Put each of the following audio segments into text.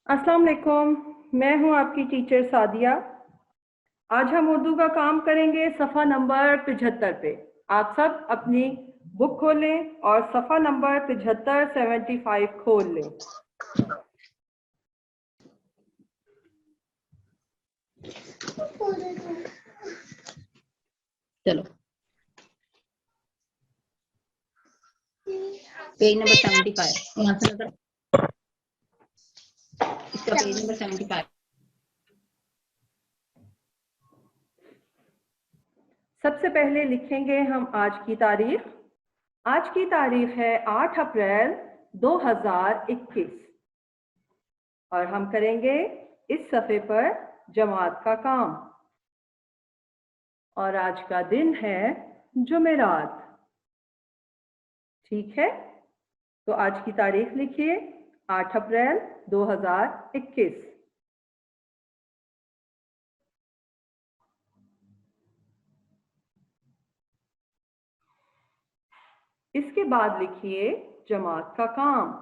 अस्सलाम वालेकुम। मैं हूं आपकी टीचर सादिया। आज हम उर्दू का काम करेंगे सफ़ा नंबर 75 पे। आप सब अपनी बुक खोलें और सफ़ा नंबर 75 खोल लें। चलो पेज नंबर 75 यहाँ से नजर इसका पेज नंबर 75। सबसे पहले लिखेंगे हम आज की तारीख। आज की तारीख है 8 अप्रैल 2021 और हम करेंगे इस सफ़े पर जमात का काम। और आज का दिन है जुमेरात। ठीक है, तो आज की तारीख लिखिए 8 अप्रैल 2021। इसके बाद लिखिए जमात का काम।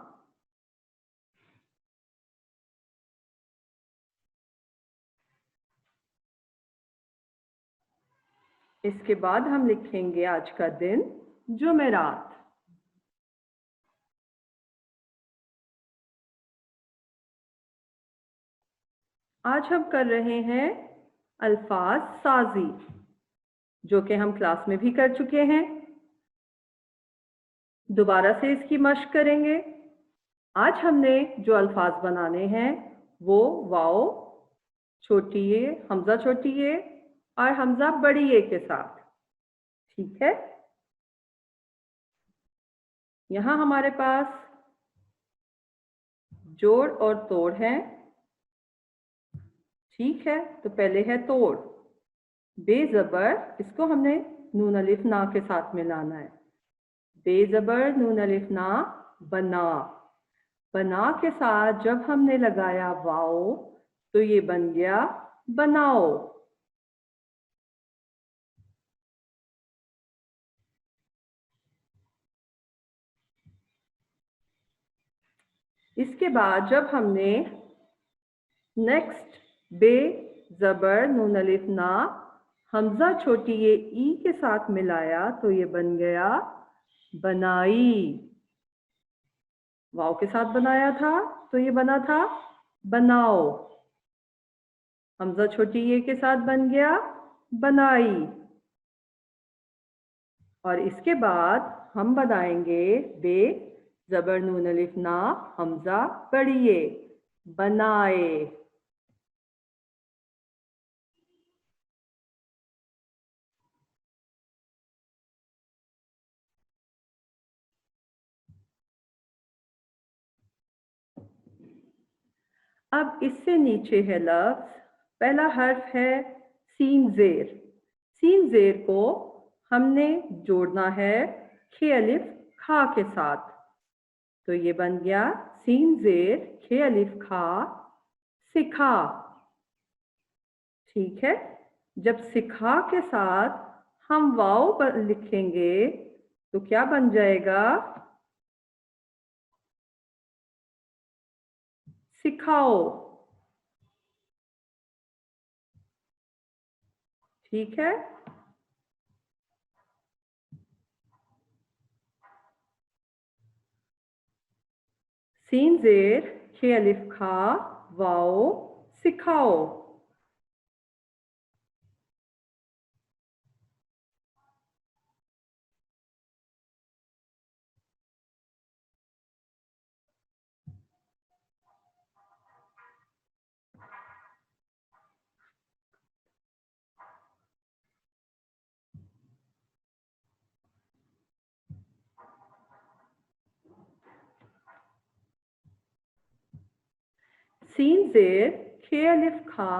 इसके बाद हम लिखेंगे आज का दिन जुमेरात। आज हम कर रहे हैं अल्फाज साजी, जो कि हम क्लास में भी कर चुके हैं। दोबारा से इसकी मश्क करेंगे। आज हमने जो अल्फाज बनाने हैं वो वाओ छोटी ए, हमजा छोटी ए और हमजा बड़ी ए के साथ। ठीक है, यहाँ हमारे पास जोड़ और तोड़ है। ठीक है, तो पहले है तोड़। बेजबर, इसको हमने नून अलिफ ना के साथ मिलाना है। बेजबर नून अलिफ ना, बना। बना के साथ जब हमने लगाया वाओ तो ये बन गया बनाओ। इसके बाद जब हमने नेक्स्ट बे जबर नून अलिफ ना हमजा छोटी ये ई के साथ मिलाया तो ये बन गया बनाई। वाव के साथ बनाया था तो ये बना था बनाओ। हमजा छोटी ये के साथ बन गया बनाई। और इसके बाद हम बनाएंगे बे जबर नून अलिफ ना हमजा बड़ी ये, बनाए। अब इससे नीचे है लफ्ज। पहला हर्फ है सीन जेर। सीन जेर को हमने जोड़ना है खे अलिफ खा के साथ, तो ये बन गया सीन जेर खे अलिफ खा, सिखा। ठीक है, जब सिखा के साथ हम वाओ पर लिखेंगे तो क्या बन जाएगा? सिखाओ। ठीक है, सीन जेर खे अलिफ खा वाओ सिखाओ। सीन जेर खे अलिफ खा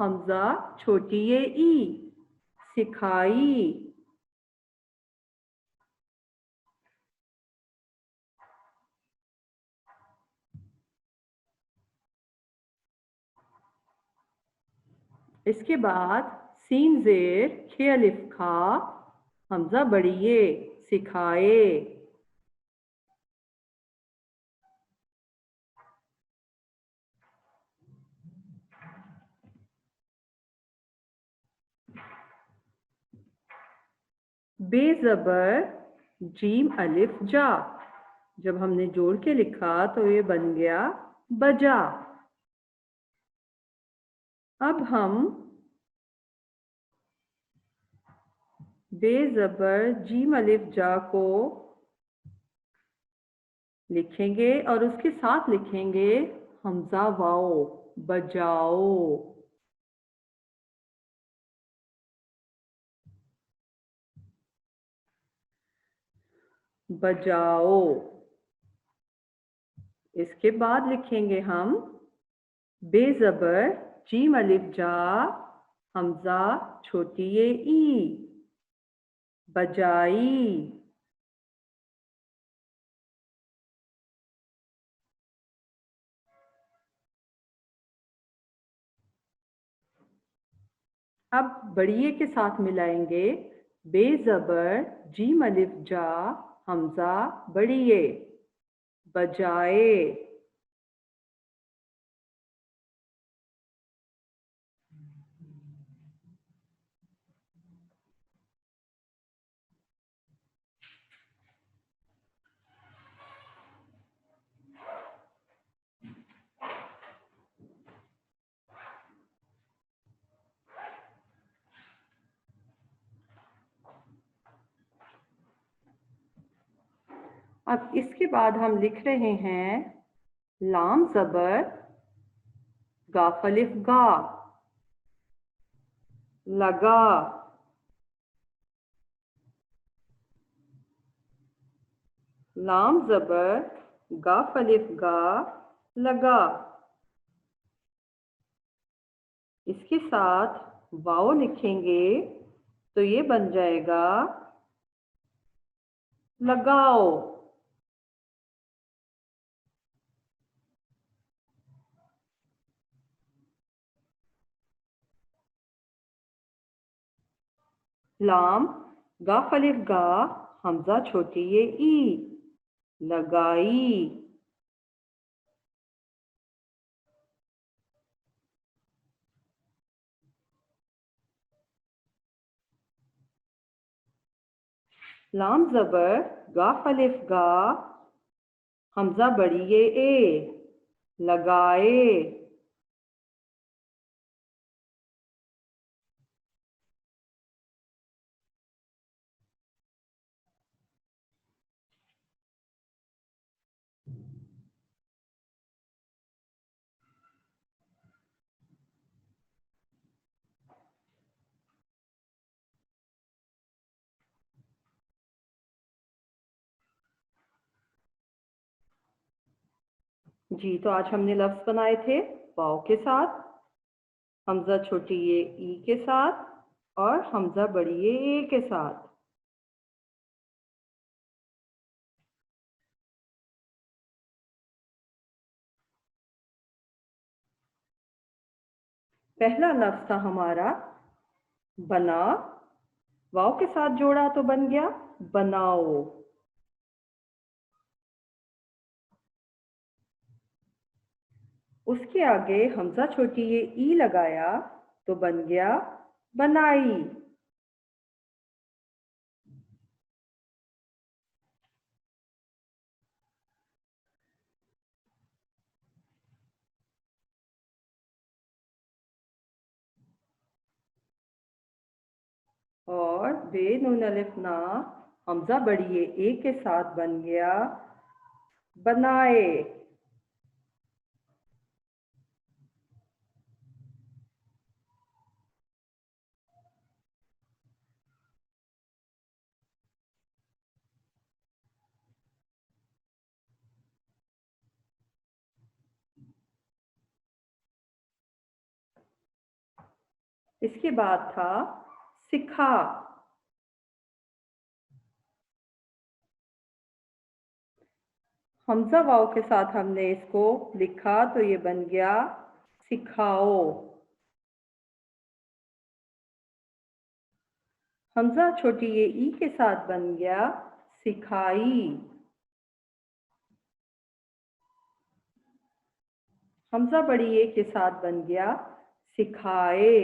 हमजा छोटी ये ई, सिखाई। इसके बाद सीन जेर खे अलिफ खा हमजा बड़ी ये, सिखाए। बेज़बर जीम अलिफ जा। जब हमने जोड़ के लिखा तो ये बन गया बजा। अब हम बेज़बर जीम अलिफ जा को लिखेंगे और उसके साथ लिखेंगे हमजा वाओ, बजाओ। बजाओ। इसके बाद लिखेंगे हम बेज़बर जीम अलिफ जा हमजा छोटी ये ई, बजाई। अब बड़िए के साथ मिलाएंगे बेज़बर जीम अलिफ जा हमजा बड़िए, बजाए। अब इसके बाद हम लिख रहे हैं लाम ज़बर गाफ अलिफ गा, लगा। लाम ज़बर गाफ अलिफ गा, लगा। इसके साथ वाओ लिखेंगे तो ये बन जाएगा लगाओ। लाम गाफ अलिफ गा हमजा छोटी ये ई, लगाई। लाम ज़बर गाफ अलिफ गा हमजा बड़ी ये ए, लगाए। जी, तो आज हमने लफ्ज़ बनाए थे वाओ के साथ, हमजा छोटी ये ई के साथ और हमजा बड़ी ये ए के साथ। पहला लफ्ज़ था हमारा बना, वाओ के साथ जोड़ा तो बन गया बनाओ। उसके आगे हमजा छोटी ये ई लगाया तो बन गया बनाई। और बे नून अलिफ ना हमजा बड़ी ये ए के साथ बन गया बनाए। इसके बाद था सिखा। हमजा वाव के साथ हमने इसको लिखा तो ये बन गया सिखाओ। हमजा छोटी ये ई के साथ बन गया सिखाई। हमजा बड़ी ए के साथ बन गया सिखाए।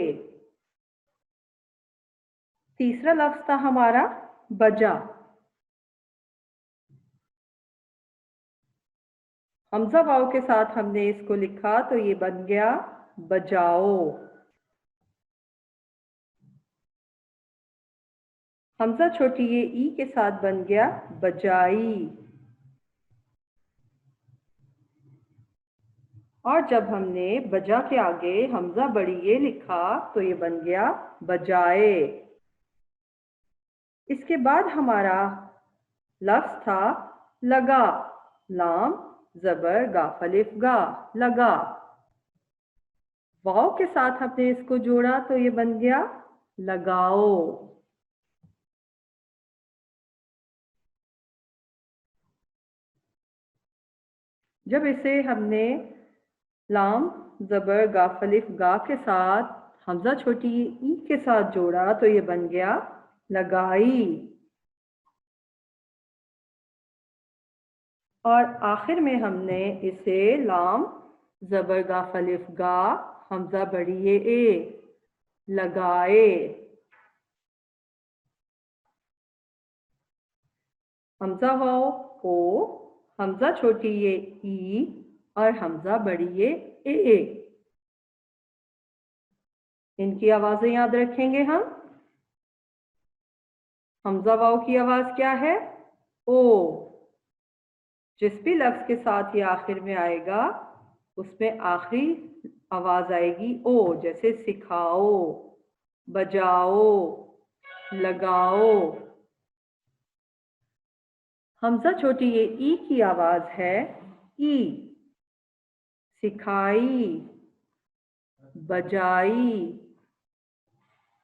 तीसरा लफ्ज़ था हमारा बजा। हमजा वाव के साथ हमने इसको लिखा तो ये बन गया बजाओ। हमजा छोटी ये ई के साथ बन गया बजाई। और जब हमने बजा के आगे हमजा बड़ी ये लिखा तो ये बन गया बजाए। इसके बाद हमारा लफ्ज था लगा। लाम जबर गाफ अलिफ गा, लगा। वाव के साथ हमने इसको जोड़ा तो ये बन गया लगाओ। जब इसे हमने लाम जबर गाफ अलिफ गा के साथ हमजा छोटी ई के साथ जोड़ा तो ये बन गया लगाई। और आखिर में हमने इसे लाम जबर गाफ अलिफ गा हमजा बड़ी ये ए लगाए। हमजा वाव ओ, हमजा छोटी ये ई और हमजा बड़ी ये ए। इनकी आवाजें याद रखेंगे हम। हमजा वाव की आवाज क्या है? ओ। जिस भी लफ्ज के साथ ये आखिर में आएगा उसमें आखिरी आवाज आएगी ओ, जैसे सिखाओ, बजाओ, लगाओ। हमजा छोटी ये ई की आवाज है ई। सिखाई, बजाई,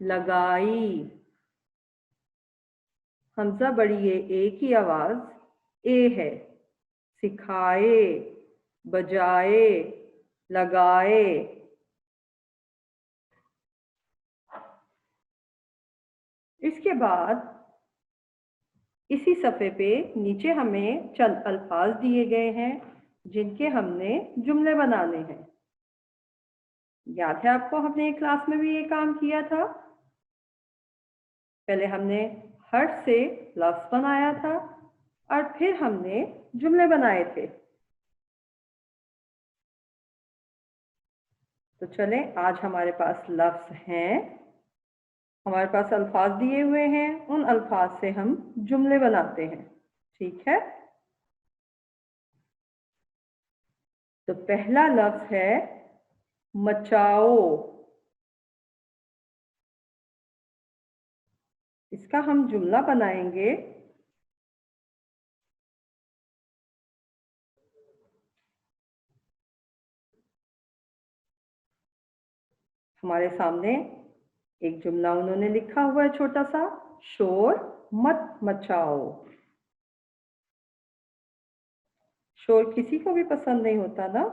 लगाई। हमजा बड़ी ये ए की आवाज ए है। सिखाए, बजाए, लगाए। इसके बाद इसी सफ़े पे नीचे हमें चंद अल्फाज दिए गए हैं जिनके हमने जुमले बनाने हैं। याद है आपको, हमने क्लास में भी ये काम किया था। पहले हमने हर्फ से लफ्ज बनाया था और फिर हमने जुमले बनाए थे। तो चलें, आज हमारे पास लफ्ज हैं, हमारे पास अल्फाज दिए हुए हैं, उन अल्फाज से हम जुमले बनाते हैं। ठीक है, तो पहला लफ्ज है मचाओ। इसका हम जुमला बनाएंगे हमारे सामने एक जुमला उन्होंने लिखा हुआ है छोटा सा, शोर मत मचाओ। शोर किसी को भी पसंद नहीं होता ना।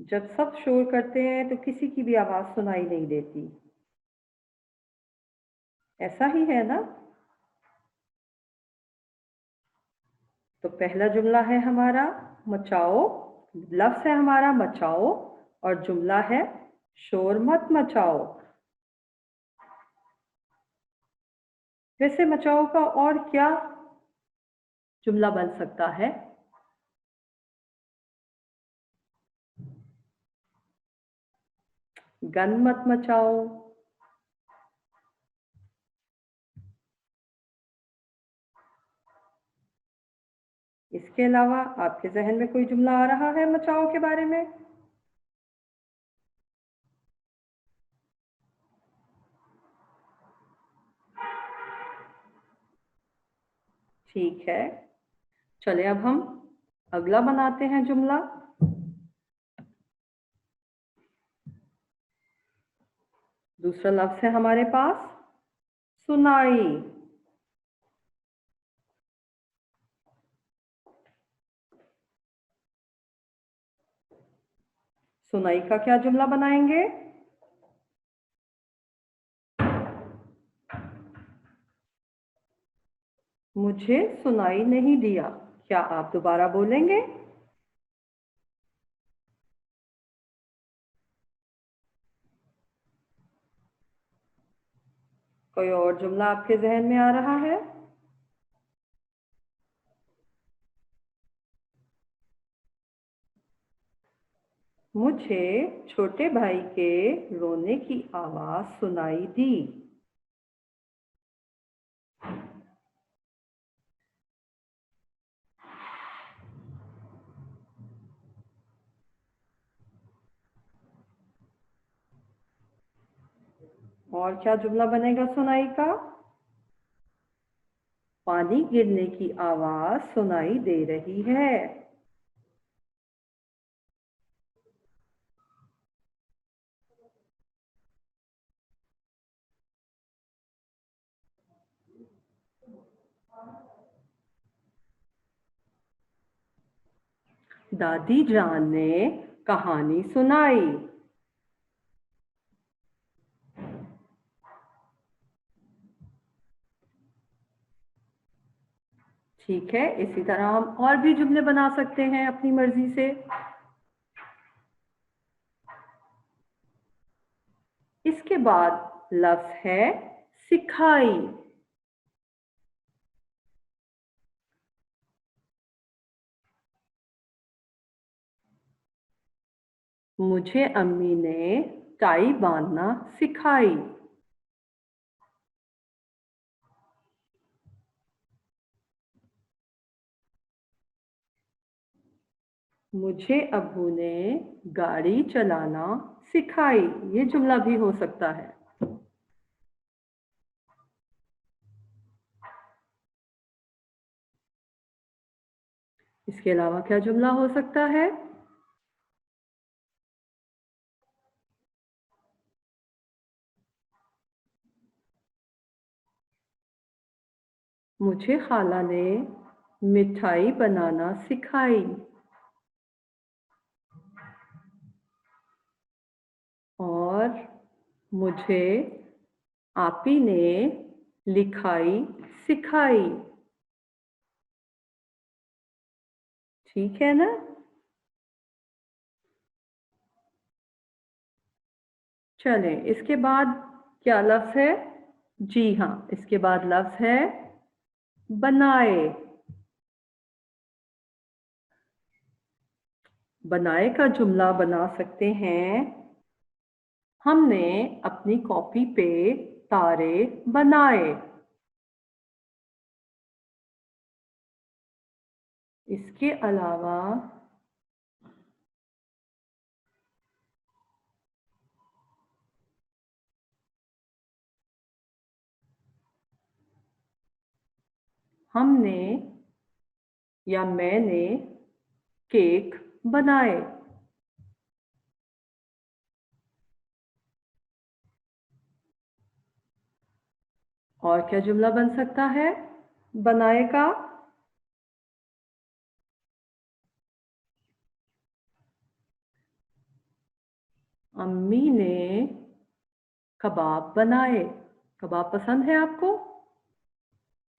जब सब शोर करते हैं तो किसी की भी आवाज सुनाई नहीं देती। ऐसा ही है ना। तो पहला जुमला है हमारा मचाओ, लफ्ज है हमारा मचाओ और जुमला है शोर मत मचाओ। वैसे मचाओ का और क्या जुमला बन सकता है? गन मत मचाओ। इसके अलावा आपके जहन में कोई जुमला आ रहा है मचाओ के बारे में? ठीक है, चले अब हम अगला बनाते हैं जुमला। दूसरा लफ्ज है हमारे पास सुनाई। सुनाई का क्या जुमला बनाएंगे? मुझे सुनाई नहीं दिया। क्या आप दोबारा बोलेंगे? कोई और जुमला आपके जहन में आ रहा है? मुझे छोटे भाई के रोने की आवाज सुनाई दी। और क्या जुमला बनेगा सुनाई का? पानी गिरने की आवाज सुनाई दे रही है। दादी जान ने कहानी सुनाई। ठीक है, इसी तरह हम और भी जुमले बना सकते हैं अपनी मर्जी से। इसके बाद लफ्ज है सिखाई। मुझे अम्मी ने टाई बांधना सिखाई। मुझे अब्बू ने गाड़ी चलाना सिखाई। ये जुमला भी हो सकता है। इसके अलावा क्या जुमला हो सकता है? मुझे खाला ने मिठाई बनाना सिखाई। और मुझे आपी ने लिखाई सिखाई। ठीक है ना? चलें, इसके बाद क्या लफ्ज है? जी हाँ, इसके बाद लफ्ज है बनाए। बनाए का जुमला बना सकते हैं, हमने अपनी कॉपी पे तारे बनाए। इसके अलावा हमने या मैंने केक बनाए। और क्या जुमला बन सकता है बनाए का? अम्मी ने कबाब बनाए। कबाब पसंद है आपको?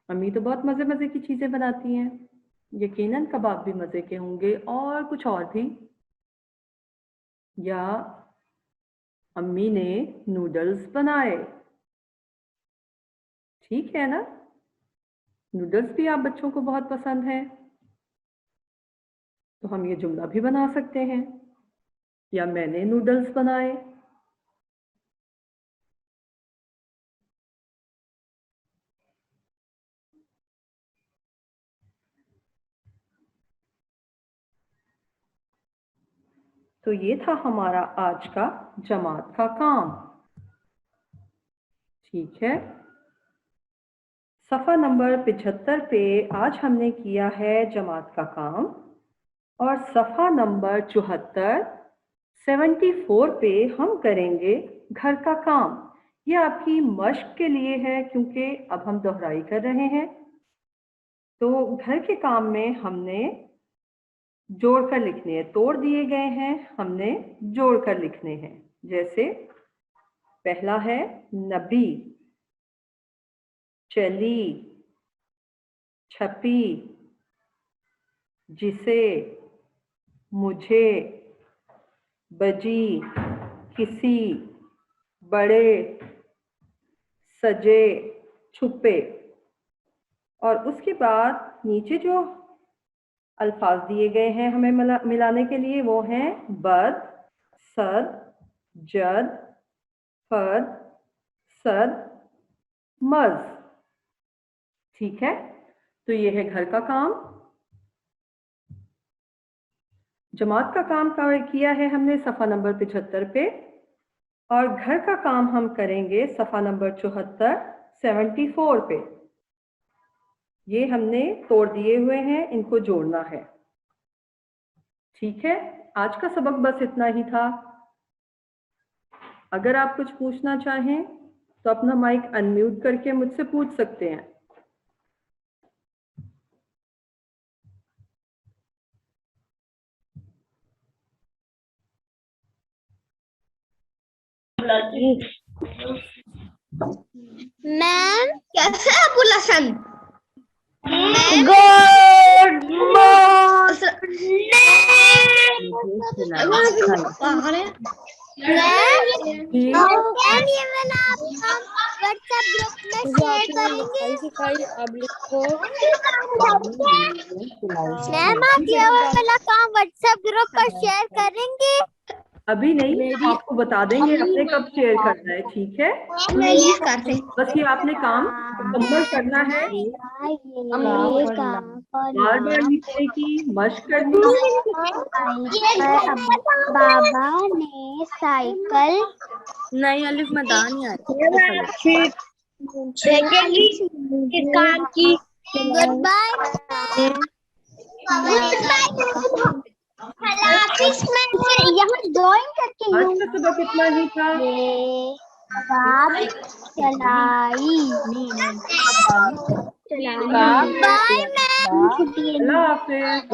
अम्मी तो बहुत मज़े मज़े की चीज़ें बनाती हैं। यकीनन कबाब भी मज़े के होंगे और कुछ और भी। या अम्मी ने नूडल्स बनाए। ठीक है ना? नूडल्स भी आप बच्चों को बहुत पसंद है, तो हम ये जुमला भी बना सकते हैं, या मैंने नूडल्स बनाए। तो ये था हमारा आज का जमात का काम। ठीक है, सफ़ा नंबर 75 पे आज हमने किया है जमात का काम, और सफ़ा नंबर 74 पे हम करेंगे घर का काम। ये आपकी मश्क के लिए है, क्योंकि अब हम दोहराई कर रहे हैं। तो घर के काम में हमने जोड़कर लिखने हैं, तोड़ दिए गए हैं, हमने जोड़कर लिखने हैं। जैसे पहला है नबी, चली, छपी, जिसे, मुझे, बजी, किसी, बड़े, सजे, छुपे। और उसके बाद नीचे जो अल्फाज दिए गए हैं हमें मिलाने के लिए वो हैं बद, सद, जद, फद, सद, मज। ठीक है, तो ये है घर का काम। जमात का काम किया है हमने सफ़ा नंबर 75 पे, और घर का काम हम करेंगे सफ़ा नंबर 74, 74 पे। ये हमने तोड़ दिए हुए हैं, इनको जोड़ना है। ठीक है, आज का सबक बस इतना ही था। अगर आप कुछ पूछना चाहें तो अपना माइक अनम्यूट करके मुझसे पूछ सकते हैं। मैम कैसे है अबुल हसन? गुड मैम ये मैंने आपका व्हाट्सएप ग्रुप में शेयर करेंगे। अब लिखो मैम आप ये वाला काम व्हाट्सएप ग्रुप पर शेयर करेंगे? अभी नहीं, हम आपको बता देंगे अपने कब शेयर करना है। ठीक है, बस ये आपने काम मुकम्मल करना है, बार बार लिखने की मशक करनी है। बाबा ने साइकिल नहीं अलिफ मैदान ही आ काम की गुड बाय यहाँ ड्राइंग करके आज का सबक इतना ही था। चलाई बाय मैम। अल्लाह हाफिज।